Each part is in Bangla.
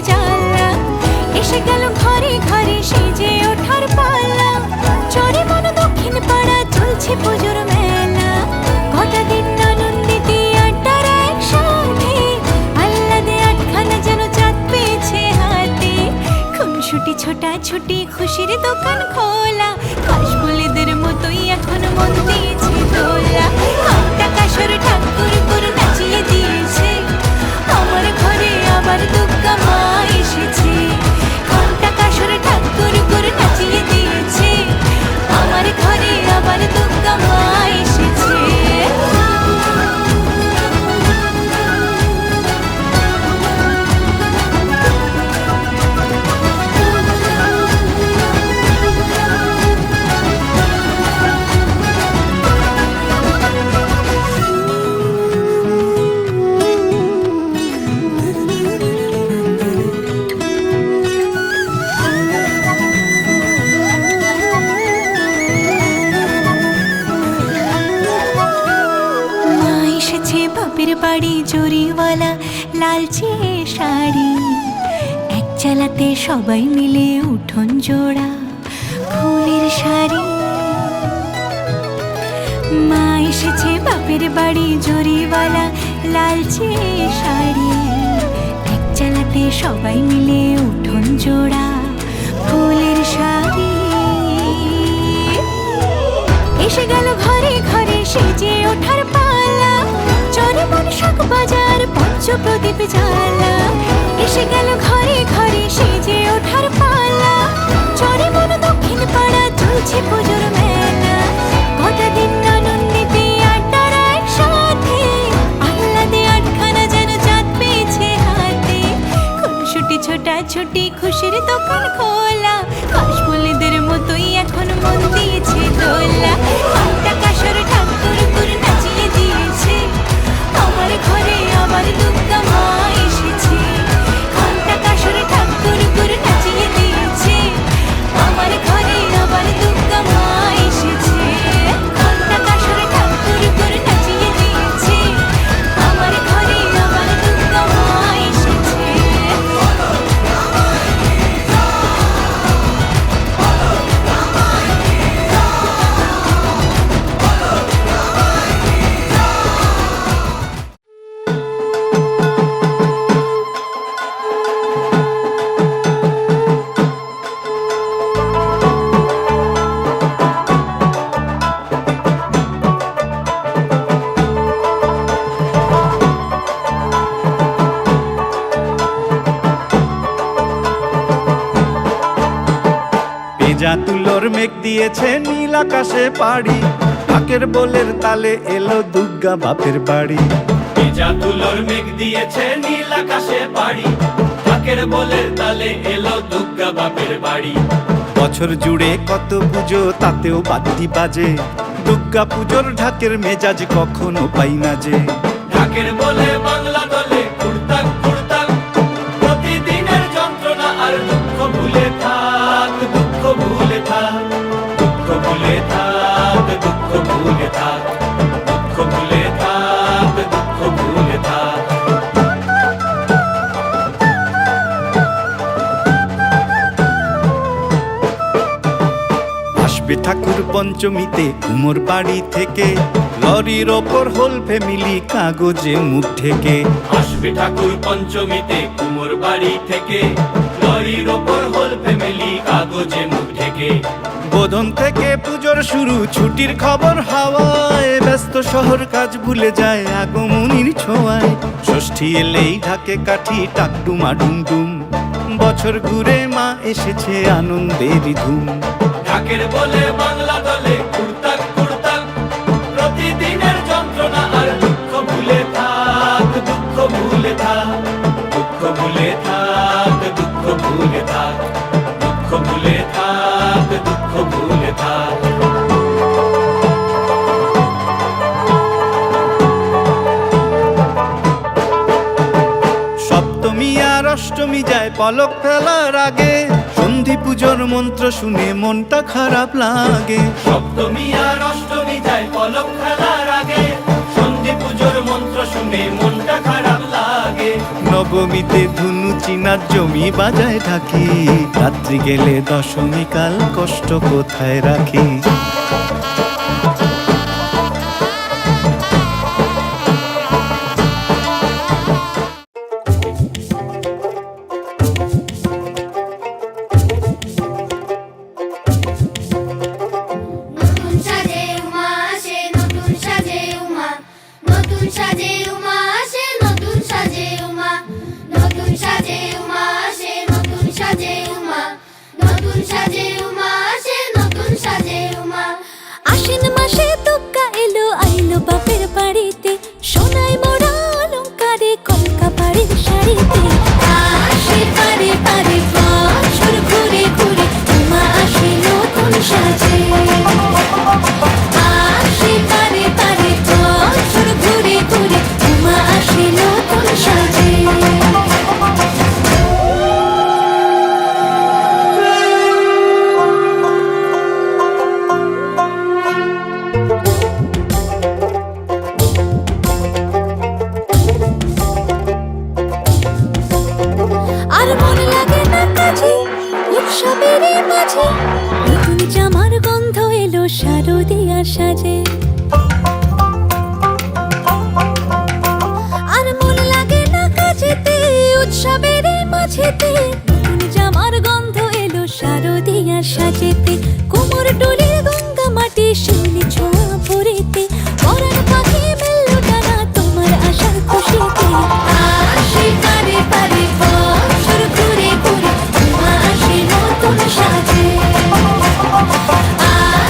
জ্বালা, এসে গেল ঘরে ঘরে সেজে ওঠার পালা। চরে মন দক্ষিণ পাড়া চলছে পুজোর মেলা, গোটা দিন আনন্দিতে আড্ডার একসাথে, আহ্লাদে আটখানা যেন চাঁদ পেয়েছে হাতে। খুনসুটি ছোটাছুটি খুশির দোকান খোলা, কাশফুলেদের মতোই এখন মন দিয়েছে দোলা। ঘন্টা কাসর ঠাকুর করে নাচিয়ে দিয়েছে, আমার ঘরে আবার দুর্গা মা এসেছে। ঘন্টা কাসর ঠাকুর করে নাচিয়ে দিয়েছে, আমার ঘরে আবার দুর্গা মা এসেছে। বাপের বাড়ি জরিওয়ালা লালচে শাড়ি, এক চালাতে সবাই মিলে উঠোন জোড়া ফুলের শাড়ি। মা এসেছে বাপের বাড়ি জরিওয়ালা লালচে শাড়ি, এক চালাতে সবাই মিলে উঠোন জোড়া ফুলের শাড়ি। এসে গেল ঘরে ঘরে সেজে ওঠার পালা, চরে মন শাক বাজার পঞ্চপ্রদীপ জ্বালা। এসে গেল ঘরে ঘরে সেজে ওঠার পালা, চরে মন দক্ষিণ পাড়া চলছে পুজোর মেলা। গোটা দিন আনন্দিতে আড্ডার একসাথে, আহ্লাদে আটখানা যেন চাঁদ পেয়েছে হাতে। খুনসুটি ছোটাছুটি খুশির দোকান খোলা, কাশফুলেদের মতোই এখন মন দিয়েছে দোলা। ঘন্টা কাসর ঠাকুর করে নাচিয়ে দিয়েছে, আমার ঘরে আবার দুর্গা মা এসেছে। ঘন্টা কাসর ঠাকুর করে নাচিয়ে দিয়েছে, আমার ঘরে আবার দুর্গা মা এসেছে। ঘন্টা কাসর ঠাকুর করে নাচিয়ে দিয়েছে, আমার ঘরে আবার দুর্গা মা এসেছে। ভেজা তুলোর মেঘ দিয়েছে নীল আকাশে পাড়ি, ঢাকের বোলের তালে এলো দুর্গা বাপের বাড়ি। ভেজা তুলোর মেঘ দিয়েছে নীল আকাশে পাড়ি, ঢাকের বোলের তালে এলো দুর্গা বাপের বাড়ি। বছর জুড়ে কত পুজো তাতেও বাদ্যি বাজে, দুর্গা পুজোর ঢাকের মেজাজ কখনো পাই না যে। ঢাকের বলে বাংলা দলে কুড়তাক কুড়তাক, প্রতিদিনের যন্ত্রণা আর দুঃখ ভুলে থাক, দুঃখ ভুলে থাক, দুঃখ ভুলে থাক, দুঃখ ভুলে থাক, দুঃখ ভুলে থাক, দুঃখ ভুলে থাক। আসবে ঠাকুর পঞ্চমীতে কুমোর বাড়ি থেকে, লরির ওপর হোল ফ্যামিলি কাগজে মুখ ঢেকে। আসবে ঠাকুর পঞ্চমীতে কুমোর বাড়ি থেকে, লরির ওপর হোল ফ্যামিলি কাগজে মুখ ঢেকে। বোধন থেকে পুজোর শুরু, ছুটির খবর হাওয়ায়, ব্যস্ত শহর কাজ ভুলে যায় আগমনীর ছোঁয়ায়। ষষ্ঠী এলেই ঢাকে কাঠি টাকডুমা ডুমডুম, বছর ঘুরে মা এসেছে আনন্দেরই ধুম। ঢাকের বলে বাংলা দলে কুড়তাক কুড়তাক, প্রতিদিনের যন্ত্রণা আর দুঃখ ভুলে থাক, দুঃখ ভুলে থাক, দুঃখ ভুলে থাক, দুঃখ ভুলে থাক, দুঃখ ভুলে থাক, দুঃখ ভুলে থাক। সপ্তমী আর অষ্টমী যায় পলক ফেলার আগে, সন্ধি পুজোর মন্ত্র শুনে মনটা খারাপ লাগে। সপ্তমী আর অষ্টমী যায় পলক ফেলার আগে, সন্ধি পুজোর মন্ত্র শুনে মনটা খারাপ লাগে। নবমীতে ধুনু চিনার জমি বাজায় থাকি, রাত্রি গেলে দশমী কাল কষ্ট কোথায় রাখি। নতুন সাজে উমা আসে, নতুন সাজে উমা, নতুন সাজে উমা আসে, নতুন সাজে উমা, নতুন সাজে উমা আসে, নতুন সাজে উমা, নতুন সাজে উমা আসে, নতুন সাজে উমা। আশ্বিন মাসে তুক্কা এলো আইলো বাপের বাড়িতে, সোনায় মোড়া অলংকারে কলকা বাড়ির শাড়িতে। আসে পারে পারে বছর ঘুরে ঘুরে উমা আসে নতুন সাজে। আসে পারে পারে বছর ঘুরে ঘুরে উমা আসে নতুন সাজে। আর মন লাগে না কাজে উৎসবের মাঝে, নতুন জামার গন্ধ এলো শারদিয়ার সাজে। আর মন লাগে না কাজেতে উৎসবের মাঝেতে, নতুন জামার গন্ধ এলো শারদিয়ার সাজেতে। কোমর ডোলে গঙ্গা মাটি শিউলি ছোঁয়া ভরেতে, পরাণ পাখি মেললো ডানা তোমার আশার খুশিতে। আসে পারে পারে বছর ঘুরে ঘুরে উমা আসে নতুন সাজে।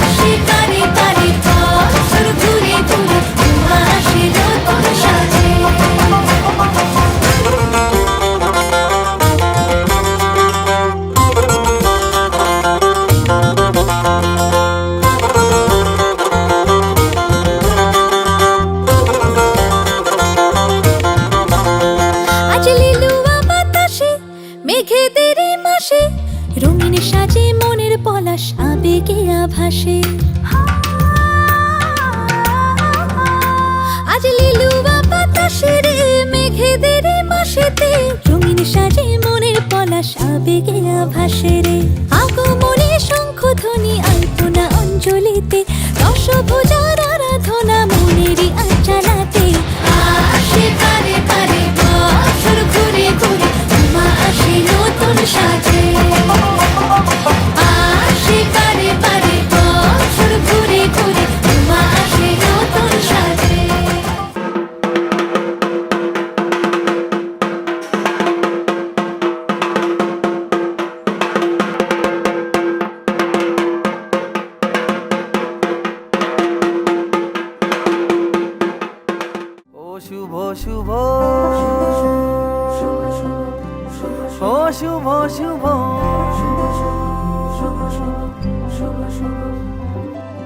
আসে পারে পারে বছর ঘুরে ঘুরে উমা আসে নতুন সাজে। আজ লিলুয়া বাতাসে মেঘেদের মাসে, রঙিন সাজে মনের পলাশ আবেগে আভাসে। আজ লিলুয়া বাতাসে রে মেঘেদের মাসেতে, রঙিন সাজে মনের পলাশ আবেগে আভাসে রে। আগমনে শঙ্খ ধ্বনি আলপনা অঞ্জলিতে, দশভুজার আরাধনা মনেরই আঞ্চলাতে। আসে পারে পারে বছর ঘুরে ঘুরে উমা আসে নতুন সাজে। আসে পারে পারে বছর ঘুরে ঘুরে উমা আসে নতুন সাজে। ও শুভ শুভ, ও শুভ শুভ,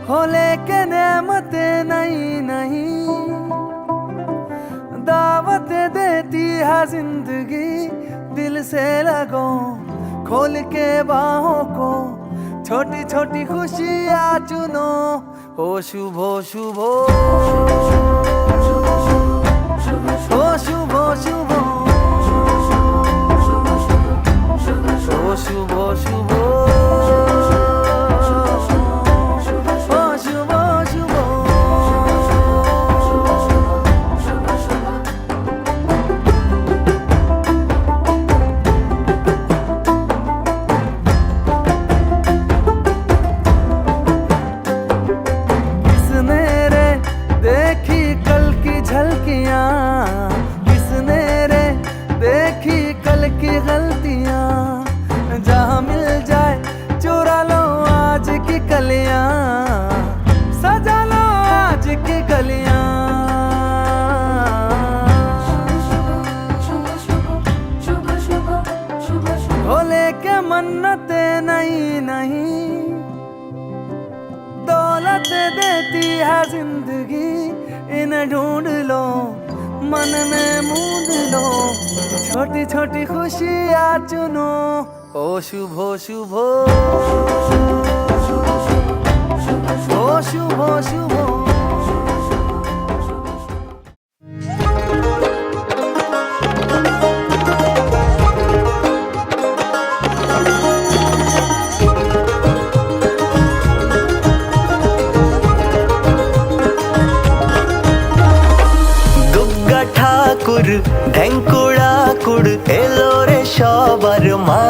होले के नेमते नहीं नहीं, दावत देती है जिंदगी। दिल से लगो खोल के बाहों को, छोटी छोटी खुशियाँ चुनो। ओ शुभ शुभ, ओ शुभ शुभ, ओ शुभ शुभ, ओ शुभ शुभ। किसने रे देखी कल की झलकियाँ, किसने रे देखी कल की गलतियाँ। जहाँ मिल जाए चुरा लो आज की कलियाँ, सजा लो आज की कलियाँ। भोले के मन्नते नहीं नहीं, दौलत देती है जिंदगी। इन्हें ढूंढ लो मन में मूंद लो, छोटी छोटी खुशियाँ चुनो। ओ शुभ शुभ, ओ शुभ शुभ। মা,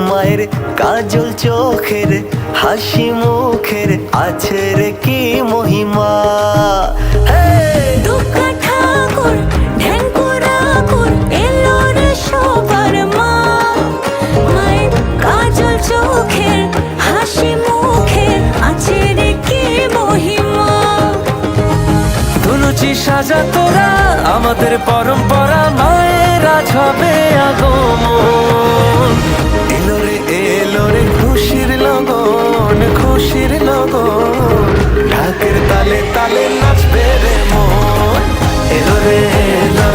মায়ের কাজল চোখের হাসি মুখের আছে রে কি মহিমা। দুর্গা ঠাকুর ঢেঙ্কুরাকুর এলো রে সবার মা, মায়ের কাজল চোখের হাসি মুখের আছে রে কি মহিমা। ধুনুচি সাজা তোরা আমাদের পরম্পরা, মায়েরা ছবে আগমন। এলো রে খুশির লগন, খুশির লগন, ঢাকের তালে তালে নাচবে রে মন। এলো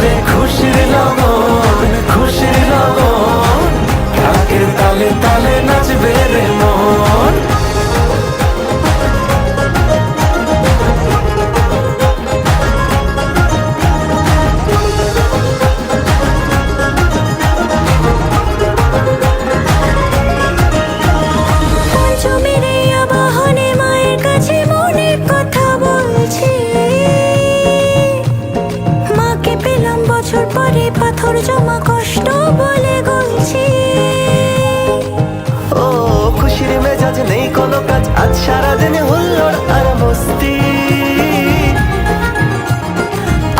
রে খুশির লগন, খুশির লগন, ঢাকের তালে তালে নাচবে রে মন। পঞ্চমীর এই আবাহনে মায়ের কাছে মনের কথা বলছি, মাকে পেলাম বছর পরে পাথর জমা কষ্ট বলে গলছি। ও খুশির মেজাজ নেই কোনো কাজ, আজ সারাদিন হুল্লোড় আর মস্তি।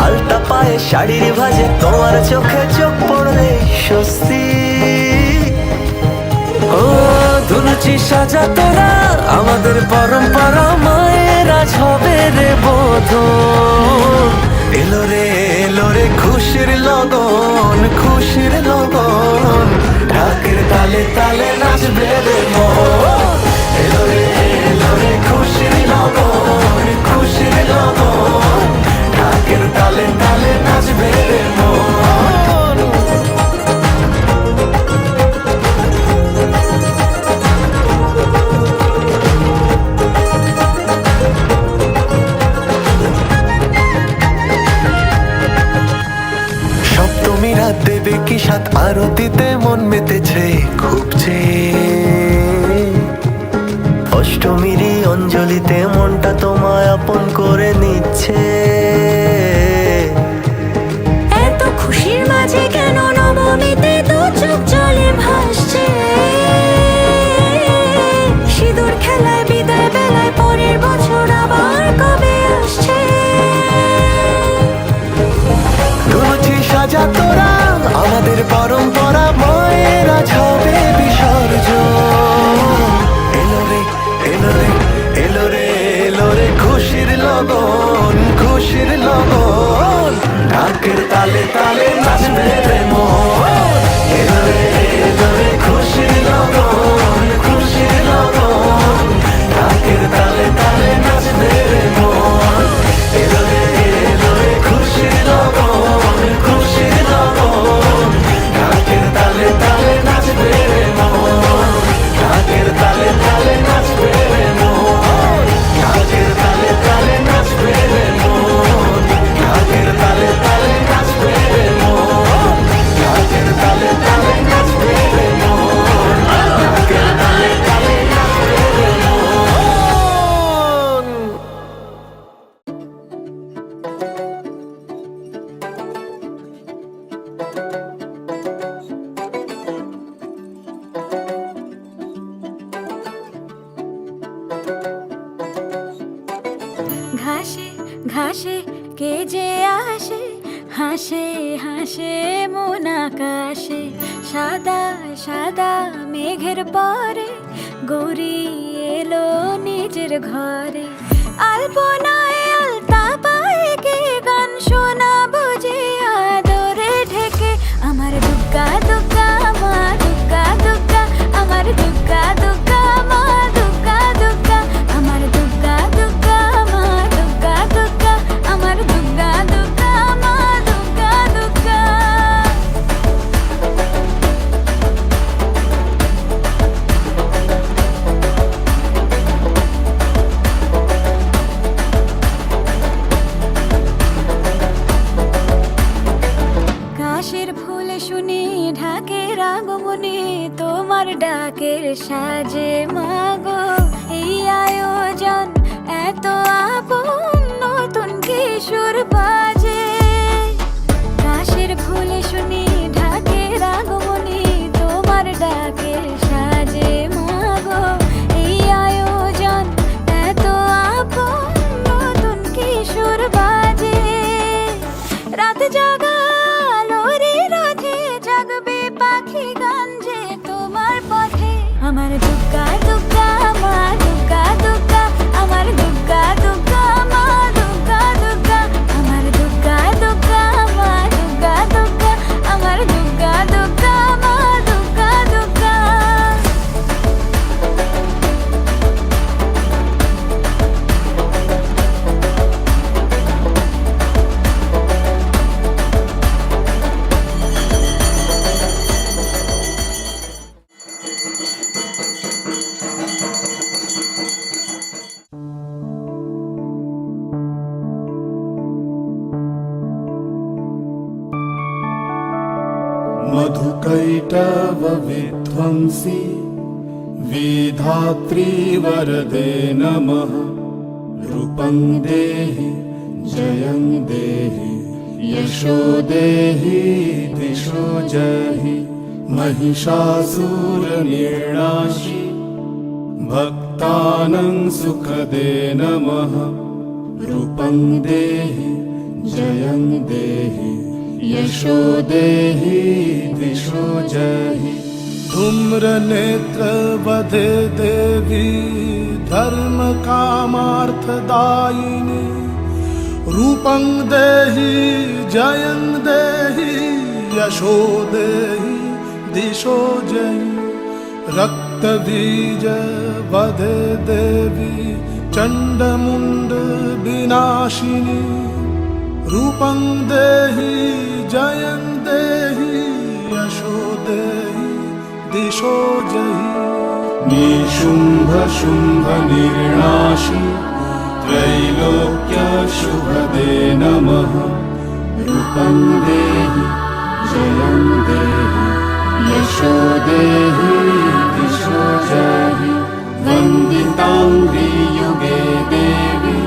আলতা পায়ে শাড়ির ভাজে তোমার চোখে চোখ পড়লে স্বস্তি। ও ধুনুচি সাজা তোরা আমাদের পরম্পরা, মায়েরা ছবে রে বোধন। এলো রে খুশির লগন, খুশির লগন, ঢাকের তালে তালে নাচবে রে মন। এলো রে খুশির লগন, খুশির লগন, ঢাকের তালে তালে নাচবে রে মন। সপ্তমী রাত দেবে কি সাত আরতিতে মন মেতেছে খুব চেয়ে। অষ্টমীরই অঞ্জলিতে মনটা তোমায় আপন করে নিচ্ছে। এত খুশির মাঝে কেন নবমীতে দু চোখ জলে ভাসছে। সিঁদুর খেলায় বিদায় বেলায় পরের বছর আবার কবে আসছে। ধুনুচি সাজা তোরা আমাদের পরম্পরা, মায়েরা ছবে বিসর্জন। এলো রে খুশির লগন, খুশির লগন, ঢাকের তালে তালে নাচবে রে মন। এলো রে খুশির লগন, খুশির লগন, ঢাকের তালে তালে নাচবে রে মন। এলো রে খুশির লগন, খুশির লগন, ঢাকের তালে তালে নাচবে রে মন। ঢাকের তালে তালে নাচবে রে মন। ঢাকের তালে তালে নাচবে রে মন। ঢাকের তালে তালে নাচবে রে মন। ঢাকের তালে তালে নাচবে রে মন। ঢাকের তালে তালে নাচবে রে মন। ঘাসে ঘাসে কে যে আসে, হাসে হাসে মন আকাশে। সাদা সাদা মেঘের পরে গৌরী এলো নিজের ঘরে। আলপনায় আলতা পায়ে কে গান শোনাবো যে আদরে ঢেকে। আমার দুগ্গা দুগ্গা মা, দুগ্গা দুগ্গা আমার দুগ্গা দুগ্গা মা, দুগ্গা দুগ্গা আমার দুগ্গা দুগ্গা মা, দুগ্গা দুগ্গা আমার দুগ্গা দুগ্গা মা, দুগ্গা দুগ্গা। কাশের ফুল শুনি ঢাকের আগমনে, তোমার ডাকের সাজে মাগো এই আয়োজন এত আপন, নতুন কিশোর বাজে। কাশের ফুল শুনি ঢাকের আগমনে, তোমার कैटवविध्वंसी विधात्री वरदे नमः। रूपं देहि जयं देहि यशो देहि दिशो जहि। महिषासुरनिर्णाशि भक्तानां सुखदे नमः। रूपं देहि जयं देहि यशो देहि दिशो जहि। धूम्रनेत्र वधे देवी धर्म कामार्थदायिनी। रूपं देहि जयं देहि यशो देहि दिशो जहि। रक्तबीज वधे देवी चण्डमुण्ड विनाशिनी। रूपं देहि जयं देहि यशो देहि दिशो जहि। निशुम्भ शुम्भ निर्णाशि त्रैलोक्य शुभदे नमः। रूपं देहि जयं देहि यशो देहि दिशो जहि। वन्दिताङ्घ्रियुगे देवी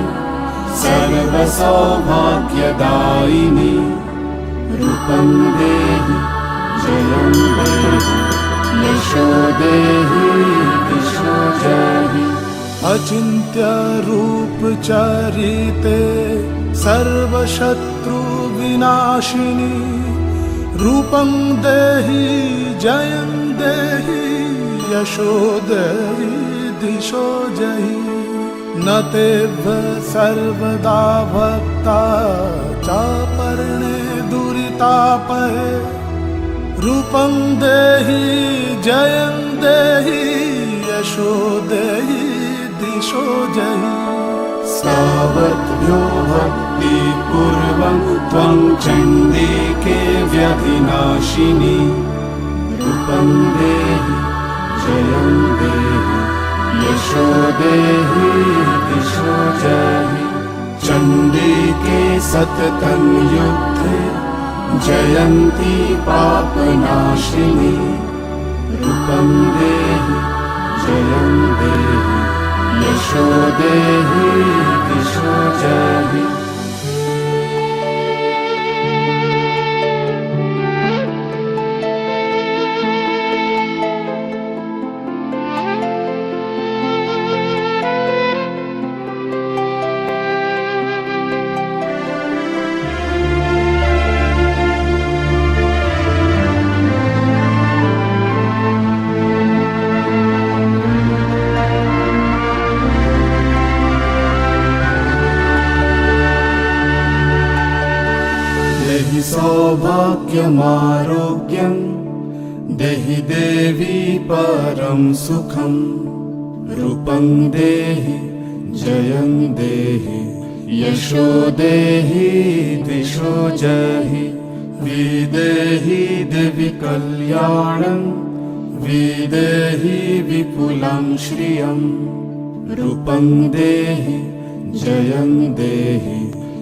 सर्वसौभाग्यदायिनी। रूपं देहि जयं देहि यशो देहि दिशो जहि। अचिन्त्य रूप चरिते सर्वशत्रु विनाशिनी। रूपं देहि जयं देहि यशो देहि दिशो जहि। न तेभ्य सर्वदा भक्ता चापर्णे दुरितापहे। रूपं देहि जयं देहि यशो देहि दिशो जहि। सावद्भ्यो भक्तिपूर्वं त्वं चण्डिके व्यधिनाशिनी। रूपं देहि जयं देहि यशो देहि दिशो जहि। चण्डिके सततं युद्धे जयन्ती पापनाशिनी। रूपं देहि जयं देहि यशो देहि दिशो जहि। देहि सौभाग्यमारोग्यं देहि देवी परं सुखं। रूपं देहि जयं देहि यशो देहि दिशो जहि। विदेहि देवि कल्याणं विदेहि विपुलं श्रियं। रूपं देहि जयं देहि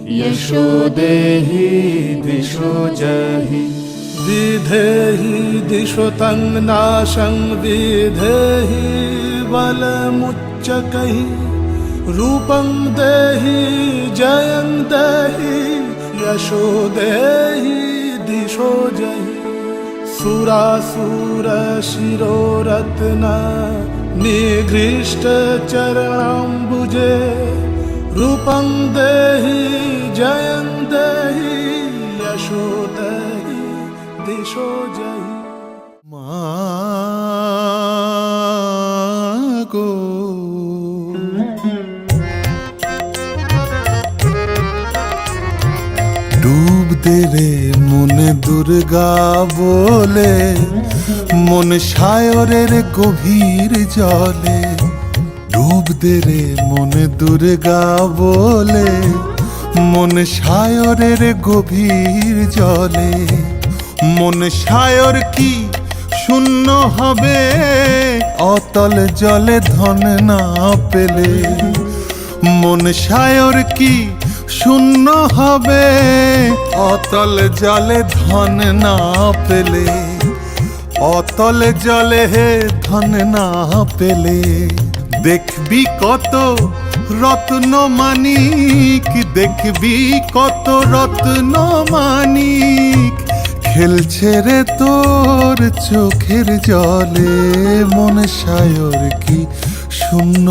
यशो देहि दिशो जहि। विधेहि दिशो तं नाशं विधेहि बलमुच्चकैः। रूपं देहि जयं देहि यशो देहि दिशो जहि। सुरासुर शिरोरत्न निगृष्ट चरणाम्बुजे। रूपं देहि जयं देहि यशो देहि दिशो जहि। मागो ডুব দে রে মনে দুর্গা বলে, মন সায়রের গভীর জলে। ডুব দে রে মনে দুর্গা বলে, মন সায়রের গভীর জলে। মন সায়র কি শূন্য হবে অতল জলে ধন না পেলে? মন সায়র কি শূন্য হবে অতল জলে ধন না পেলে? অতল জলে হে ধন না পেলে দেখবি কত রত্ন মানিক, দেখবি কত রত্ন মানিক খেলছে রে তোর চোখের জলে। মন সায়র কি শূন্য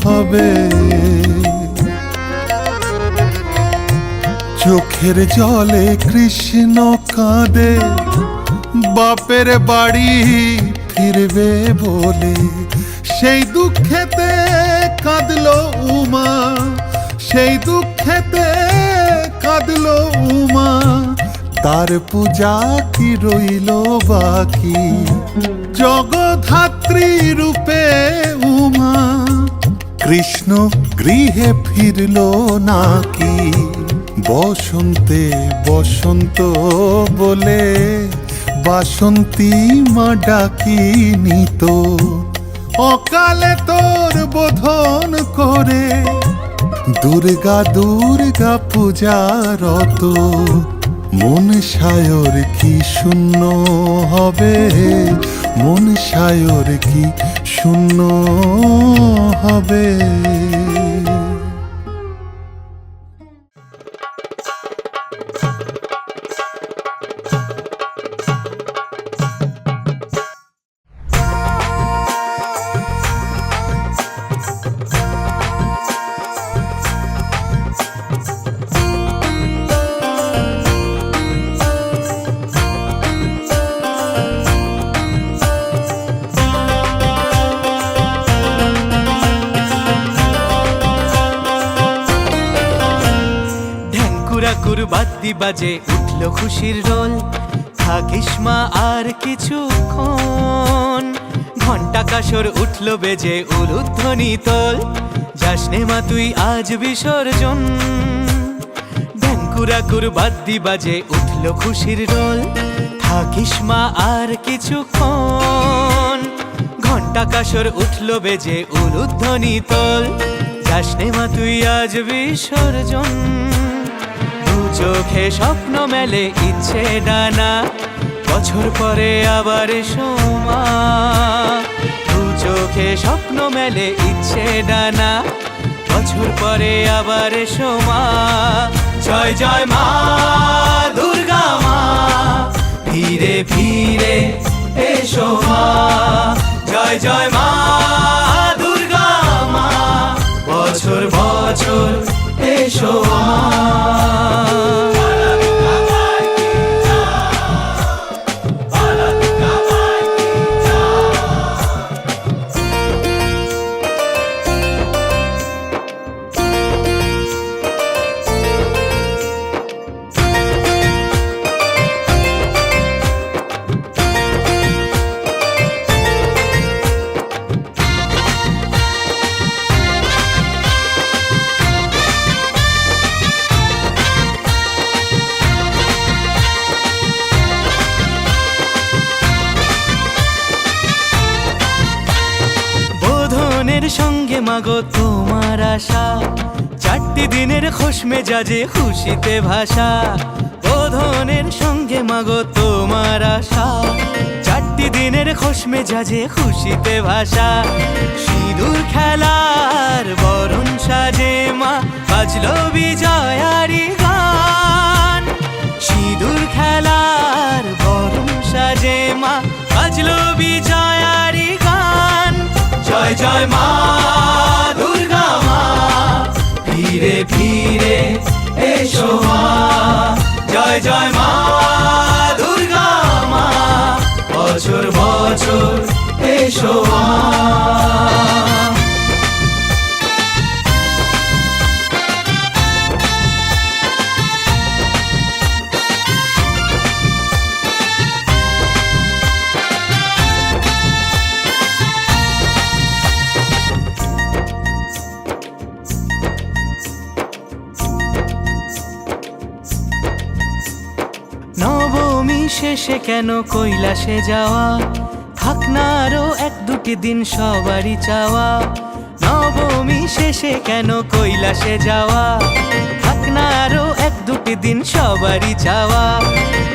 হবে, চোখের জলে কৃষ্ণ কাঁদে বাপের বাড়ি ফিরবে বলে। সেই দুঃখেতে কাঁদলো উমা, সেই দুঃখেতে কাঁদলো উমা, তার পূজা কি রইল বাকি। জগধাত্রী রূপে উমা কৃষ্ণ গৃহে ফিরল নাকি। বসন্তে বসন্ত বলে বাসন্তী মা ডাকিনি তো, অকালে তোর বোধন করে দুর্গা দুর্গা পূজারত। মন সায়র কি শূন্য হবে, মন সায়র কি শূন্য হবে। বাদ্যি বাজে উঠল খুশির রোল, থাকিস মা আর কিছুক্ষণ। ঘন্টা কাসর উঠল বেজে উলুধ্বনি তোল, যাসনে মা তুই আজ বিসর্জন। ঢ্যাঙ্কুরাকুর বাদ্যি বাজে উঠল খুশির রোল, থাকিস মা আর কিছুক্ষণ। ঘন্টা কাসর উঠল বেজে উলুধ্বনি তোল, যাসনে মা তুই আজ বিসর্জন। চোখে স্বপ্ন মেলে ইচ্ছে ডানা, বছর পরে আবার সোমা। দু চোখে স্বপ্ন মেলে ইচ্ছে ডানা, বছর পরে আবার সোমা। জয় জয় মা দুর্গা মা, ফিরে ফিরে এসো মা। জয় জয় মা দুর্গা মা, বছর বছর এসো মা। সঙ্গে মাগো তোমার আশা, চারটি দিনের খোশ মেজাজে খুশিতে ভাষা। বোধনের সঙ্গে মাগো তোমার আশা, চারটি দিনের খোশ মেজাজে খুশিতে ভাষা। সিঁদুর খেলার বরণ সাজে মা, বাজলো বিজয়ারি গান। সিঁদুর খেলার বরণ সাজে মা, বাজলো বিজয়ারি গান। জয় জয় মা দুর্গা মা, ফিরে ফিরে এসো মা। জয় জয় মা দুর্গা মা, বছর বছর এসো মা। নবমী শেষে কেন কৈলাসে যাওয়া, থাক না আরো এক দুটি দিন সবারই চাওয়া। নবমী শেষে কেন কৈলাসে যাওয়া, থাক না আরো এক দুটি দিন সবারই চাওয়া।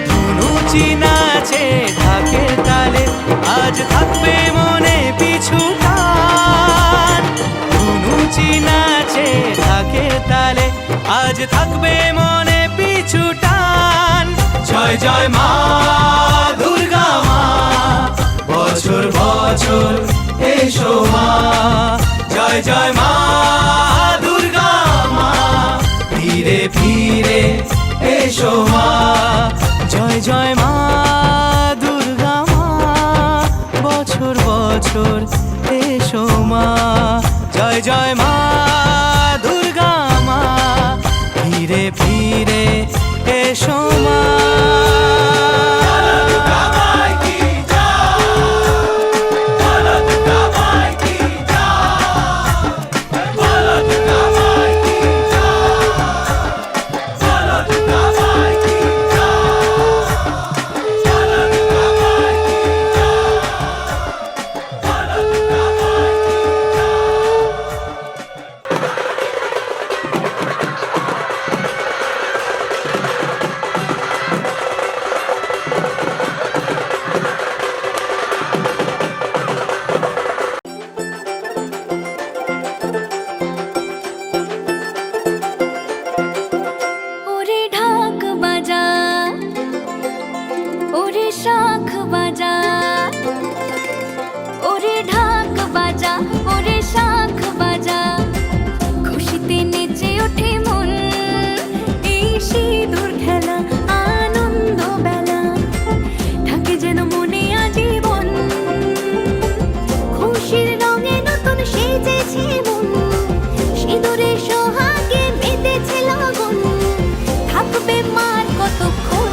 ধুনুচি নাচে ঢাকের আজ থাকবে মনে পিছু টান ধুনুচি নাচে থাকে তালে আজ থাকবে মনে পিছু টান জয় জয় মা দুর্গা মা বছর বছর এসো মা জয় জয় মা দুর্গা মা ফিরে ফিরে এসো মা জয় জয় মা দুর্গা মা বছর বছর এসো মা জয় জয় মা দুর্গা মা ফিরে ফিরে এসো মা ওরে ঢাক বাজা ওরে শাখ বাজা ওরে ঢাক বাজা ওরে শাখ বাজা খুশিতে নেচে ওঠে মন এই সিঁদুর খেলা আনন্দ বেলা থাকে যেন মনে আজীবন খুশির রঙে নতুন সেজেছে মন সিঁদুরে সোহাগে মেতেছে লগন থাকবে মার কতক্ষণ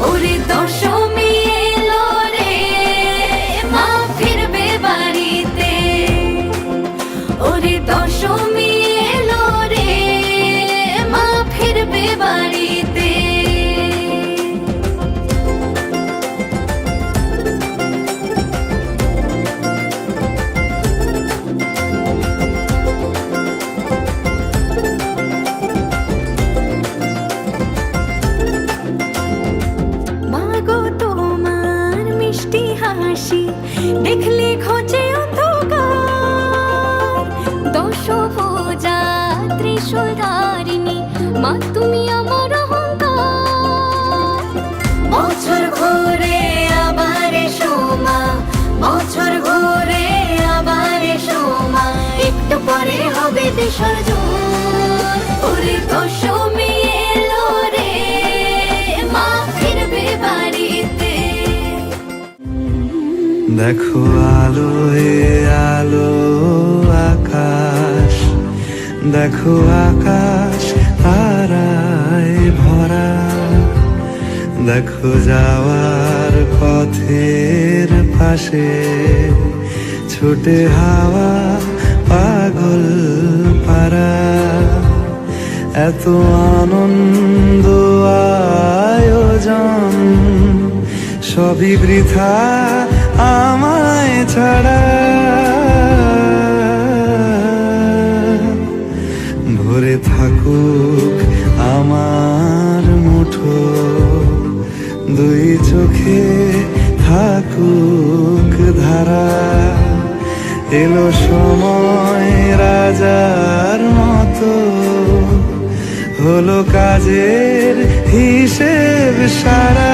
ওরে দশমী এলো রে মা ফিরবে বাড়িতে ওরে দশমী এলো রে মা ফিরবে বাড়িতে মাগো তোমার মিষ্টি হাসি দেখলে খোঁজে অন্ধকার দশভুজা ত্রিশূলধারিণী মা তুমি আমার অহংকার বছর ঘুরে আবার এসো মা বছর ঘুরে আবার এসো মা একটু পরে হবে বিসর্জন ওরে দশমী এলো রে মা ফিরবে বাড়িতে দেখো আলোয় আলো আকাশ দেখো আকাশ তারায় ভরা দেখো যাওয়ার পথের পাশে ছোটে হাওয়া পাগল পারা এত আনন্দ আয়োজন সবই বৃথা আমায় ছাড়া ভরে থাকুক আমার মুঠো দুই চোখে থাকুক ধারা এলো সময় রাজার মতো হলো কাজের হিসেব সারা